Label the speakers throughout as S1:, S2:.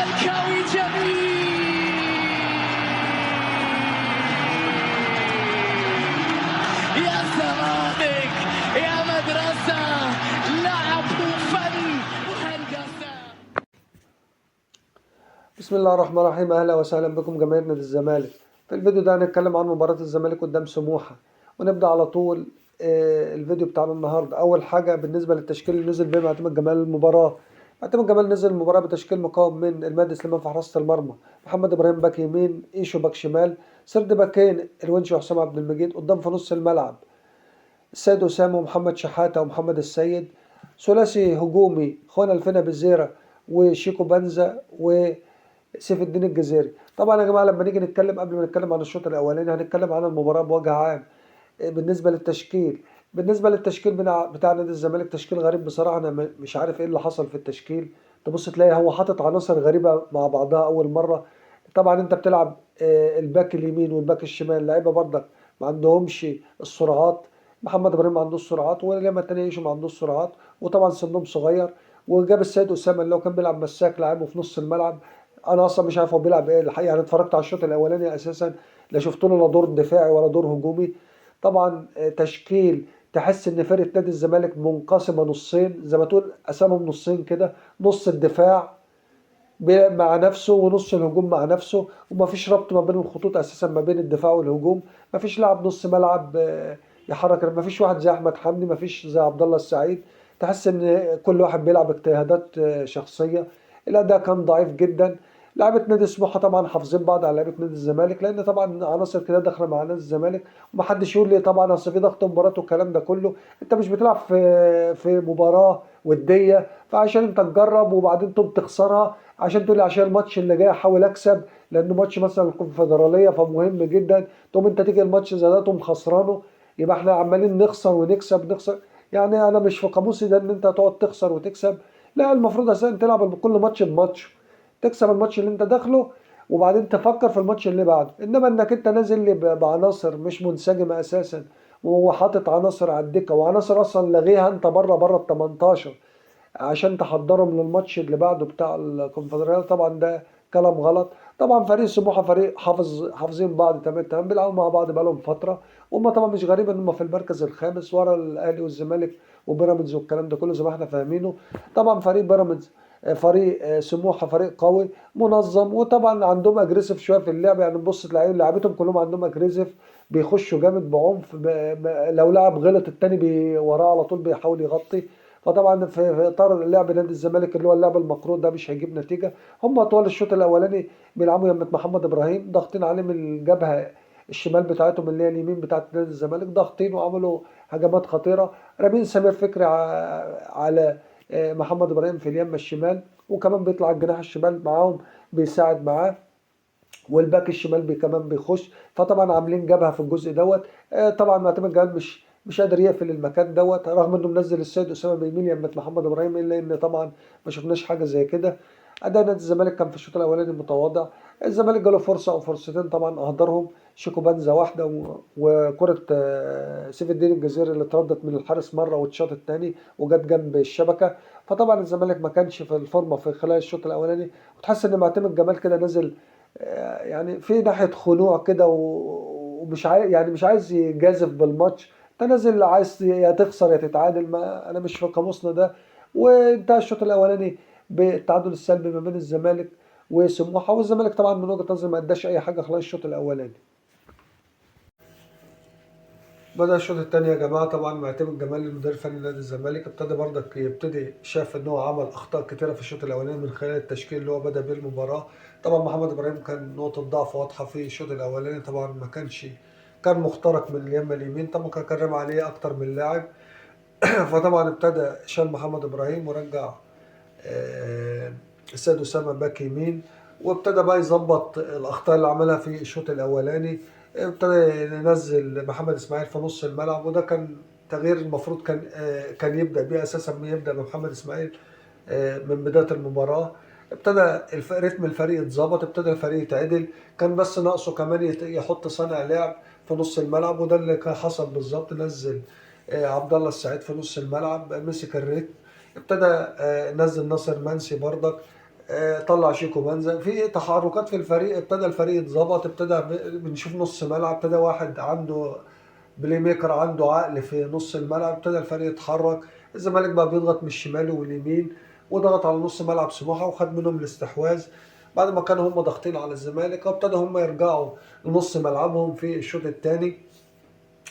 S1: زملكاوي جميل. يا زمالك يا مدرسة، لعب وفن وهندسة.
S2: بسم الله الرحمن الرحيم. اهلا وسهلا بكم جماهير نادي الزمالك. في الفيديو ده هنتكلم عن مباراة الزمالك قدام سموحة، ونبدأ على طول. الفيديو بتاعنا النهارده اول حاجة بالنسبة للتشكيل اللي نزل بيه معتمد جمال المباراة. معتمد جمال نزل المباراة بتشكيل مكون من المهدي سليمان في حراسة المرمى، محمد ابراهيم باك يمين، ايشو باك شمال، سرد باكين الونش وحسام عبد المجيد، قدام في نص الملعب السيد أسامة ومحمد شحاتة ومحمد السيد، ثلاثي هجومي خوان الفنا بالزيرة وشيكو بنزا وسيف الدين الجزيري. طبعا يا جماعة لما نيجي نتكلم قبل ما نتكلم عن الشوط الأولاني هنتكلم عن المباراة بوجه عام. بالنسبة للتشكيل بتاع نادي الزمالك تشكيل غريب بصراحة. أنا مش عارف إيه اللي حصل في التشكيل. تبص تلاقي هو حاطط عناصر غريبة مع بعضها أول مرة. طبعا أنت بتلعب الباك اليمين والباك الشمال لعيبة برضك ما عندهمش السرعات. محمد ابراهيم ما عندوش سرعات، والجامعة التانية يشو ما عندوش سرعات، وطبعا سنهم صغير. وجاب السيد اسامه اللي هو كان بيلعب مساك لعبه في نص الملعب. انا اصلا مش عارف هو بيلعب ايه الحقيقه. انا اتفرجت على الشوط الاولاني اساسا لا شفت له لا دور دفاعي ولا دور هجومي. طبعا تشكيل تحس ان فرقه نادي الزمالك منقسمه نصين، زي ما تقول قسمهم نصين كده. نص الدفاع مع نفسه ونص الهجوم مع نفسه، ومفيش ربط ما بين الخطوط اساسا ما بين الدفاع والهجوم. مفيش لاعب نص ملعب يحرك. مفيش واحد زي احمد حمدي، مفيش زي عبد الله السعيد. تحس ان كل واحد بيلعب اجتهادات شخصيه. الاداء كان ضعيف جدا. لعيبه نادي سموحه طبعا حافظين بعض على لعيبه نادي الزمالك، لان طبعا عناصر كده داخله مع نادي الزمالك. ومحدش يقول لي طبعا اصل في ضغط مباراه والكلام ده كله. انت مش بتلعب في مباراه وديه فعشان انت تجرب وبعدين تقوم تخسرها عشان تقول لي عشان الماتش اللي جاي احاول اكسب، لانه ماتش مثلا الكونفدراليه فمهم جدا. تقوم انت تيجي الماتش زي ده تقوم خسرانه، يبقى احنا عمالين نخسر ونكسب نخسر. يعني انا مش في قاموسي ده ان انت تقعد تخسر وتكسب. لا، المفروض اساسا تلعب كل ماتش بماتش، تكسب الماتش اللي انت داخله وبعدين تفكر في الماتش اللي بعده. انما انك انت نازل لي بعناصر مش منسجمه اساسا، وهو حاطط عناصر على الدكه وعناصر اصلا لغيها انت بره ال 18 عشان تحضرهم للماتش اللي بعده بتاع الكونفدرالية. طبعا ده كلام غلط. طبعا فريق سموحه فريق حافظين بعض تمام تمام، بيلعبوا مع بعض بقالهم فتره. وهم طبعا مش غريب ان هم في المركز الخامس ورا الاهلي والزمالك وبيراميدز والكلام ده كله زي ما احنا فاهمينه. طبعا فريق بيراميدز فريق سموحه فريق قوي منظم، وطبعا عندهم اجريسيف شويه في اللعب. يعني نبص تلاقي لعيبتهم كلهم عندهم اجريسيف، بيخشوا جامد بعنف. لو لاعب غلط التاني وراه على طول بيحاول يغطي. فطبعا في اطار لعب نادي الزمالك اللي هو اللعب المقروض ده مش هيجيب نتيجه. هم طوال الشوط الاولاني بيلعبوا يمة محمد ابراهيم ضاغطين عليه من الجبهه الشمال بتاعتهم اللي هي اليمين بتاعت نادي الزمالك، ضاغطين وعملوا هجمات خطيره. رامين سمير فكري على محمد ابراهيم في اليمة الشمال، وكمان بيطلع الجناح الشمال معاهم بيساعد معاه، والباك الشمال كمان بيخش. فطبعا عاملين جبهه في الجزء دوت. طبعا معتمد جمال مش قادر يقفل المكان دوت، رغم انه منزل السيد اسامه بيميل يمة محمد ابراهيم، الا ان طبعا ما شفناش حاجه زي كده. اداء نادي الزمالك كان في الشوط الاولاني متواضع. الزمالك جاله فرصه او فرصتين طبعا اهدرهم. شيكو بنزا واحده وكره سيف الدين الجزيري اللي اتردت من الحارس مره واتشاط الثاني وجت جنب الشبكه. فطبعا الزمالك ما كانش في الفورمه في خلال الشوط الاولاني، وتحس ان معتمد جمال كده نازل يعني في ناحيه خنوع كده ومش عايز، يعني مش عايز يجازف بالماتش. انت نازل عايز يا تخسر يا تتعادل، ما انا مش في قاموسنا ده. وانتهى الشوط الاولاني بالتعادل السلبي ما بين الزمالك وسموحه. والزمالك طبعا من وجهه نظري ما اداش اي حاجه خلال الشوط الاولاني. بدأ الشوط الثاني يا جماعة. طبعا معتمد جمال المدير الفني لنادي الزمالك ابتدى برضك شاف ان هو عمل اخطاء كتيرة في الشوط الاولاني من خلال التشكيل اللي هو بدأ بيه المباراة. طبعا محمد ابراهيم كان نقطة ضعف واضحة في الشوط الاولاني. طبعا ما كانش كان مخترق من اليمة اليمين، طبعا كان كرم عليه اكتر من لاعب. فطبعا ابتدى شال محمد ابراهيم ورجع آه، السيد اسامه باك يمين، وابتدى بقى يظبط الاخطاء اللي عملها في الشوط الاولاني. ابتدى ينزل محمد اسماعيل في نص الملعب، وده كان تغيير المفروض كان يبدا بيه اساسا، يبدا بمحمد اسماعيل من بدايه المباراه. ابتدى رتم الفريق اتظبط، ابتدى الفريق يتعدل. كان بس ناقصه كمان يحط صانع لعب في نص الملعب، وده اللي كان حصل بالظبط. نزل عبد الله السعيد في نص الملعب مسك الريتم. ابتدى نزل ناصر منسي برضك. طلع شيكو بنزا في تحركات في الفريق، ابتدى الفريق يتظبط، ابتدى بنشوف نص ملعب، ابتدى واحد عنده بلاي ميكر، عنده عقل في نص الملعب، ابتدى الفريق يتحرك. الزمالك بقى بيضغط من الشمال واليمين، وضغط على نص ملعب سموحه وخد منهم الاستحواذ بعد ما كانوا هم ضاغطين على الزمالك، وابتدى هم يرجعوا لنص ملعبهم في الشوط الثاني.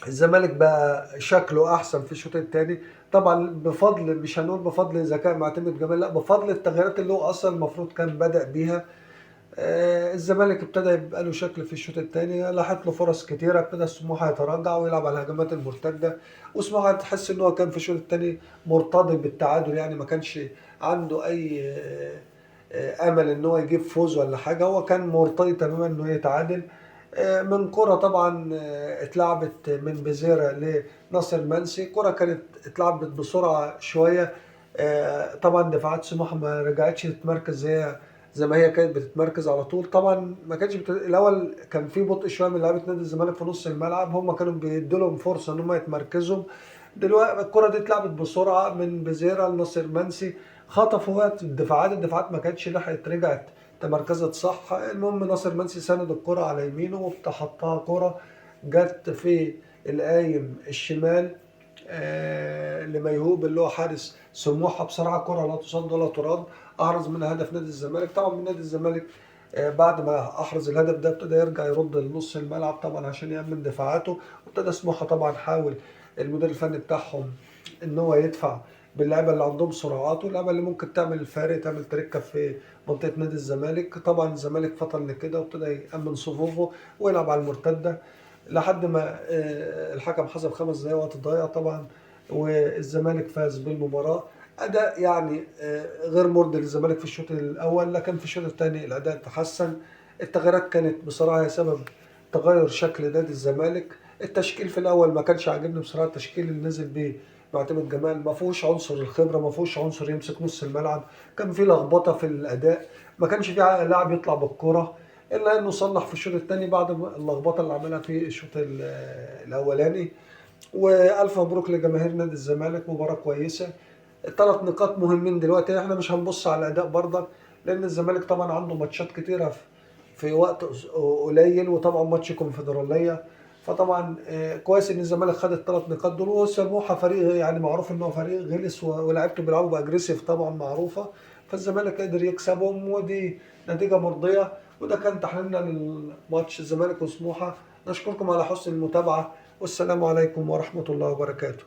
S2: الزمالك بقى شكله احسن في الشوط الثاني، طبعا بفضل، مش هنقول بفضل ذكاء معتمد جمال، لا بفضل التغييرات اللي هو اصلا المفروض كان بدأ بيها. الزمالك ابتدى يبقى له شكل في الشوط الثاني، لاحت له فرص كتيره، ابتدى سموحه يتراجع ويلعب على الهجمات المرتده، وسموحه تحس ان هو كان في الشوط الثاني مرتضي بالتعادل، يعني ما كانش عنده اي امل ان هو يجيب فوز ولا حاجه، هو كان مرتضي تماما انه يتعادل. من كرة طبعا اتلعبت من بزيرة لناصر منسي، كرة كانت اتلعبت بسرعة شوية. طبعا دفاعات سموحة ما رجعتش تتمركز زي ما هي كانت بتتمركز على طول، طبعا ما كانش الاول كان في بطء شويه من لعيبه نادي الزمالك في نص الملعب، هم كانوا بيدوا لهم فرصه ان هم يتمركزوا. دلوقتي الكره دي اتلعبت بسرعه من بزيرة لناصر منسي، خطفوا وقت الدفاعات ما كانتش لحقت رجعت تمركزت صح. المهم ناصر منسي سند الكره على يمينه وحطها كره جت في القايم الشمال لميهوب اللي هو حارس سموحه، بصراحه كره لا تصد ولا تراد، احرز منها هدف نادي الزمالك. طبعا من نادي الزمالك بعد ما احرز الهدف ده ابتدى يرجع يرد لنص الملعب طبعا عشان يامن دفاعاته، وابتدى سموحه طبعا حاول المدير الفني بتاعهم ان هو يدفع باللعيبه اللي عندهم سرعات واللعيبه اللي ممكن تعمل الفارق، تعمل تركه في منطقه نادي الزمالك. طبعا الزمالك فطن لكده وابتدى يامن صفوفه ويلعب على المرتده لحد ما الحكم حسب 5 دقايق وقت ضايع طبعا، والزمالك فاز بالمباراه. اداء يعني غير مرضي للزمالك في الشوط الاول، لكن في الشوط الثاني الاداء تحسن. التغييرات كانت بصراحه هي سبب تغير شكل نادي الزمالك. التشكيل في الاول ما كانش عاجبني بصراحه، التشكيل اللي نزل بيه معتمد جمال ما فيهوش عنصر الخبره، ما فيهوش عنصر يمسك نص الملعب، كان في لخبطه في الاداء، ما كانش في لاعب يطلع بالكره، الا انه صلح في الشوط الثاني بعد اللخبطه اللي عملها في الشوط الاولاني. والف مبروك لجماهير نادي الزمالك، مباراه كويسه. 3 نقاط مهمين دلوقتي، احنا مش هنبص على الاداء برضك لان الزمالك طبعا عنده ماتشات كتيره في وقت قليل، وطبعا ماتش كونفدراليه، فطبعا كويس ان الزمالك خد ال3 نقاط دول. وسموحه فريق يعني معروف ان هو فريق غلس ولاعيبته بيلعبوا باجريسيف طبعا معروفه، فالزمالك قدر يكسبهم ودي نتيجه مرضيه. وده كان تحليلنا للماتش الزمالك وسموحه. نشكركم على حسن المتابعه، والسلام عليكم ورحمه الله وبركاته.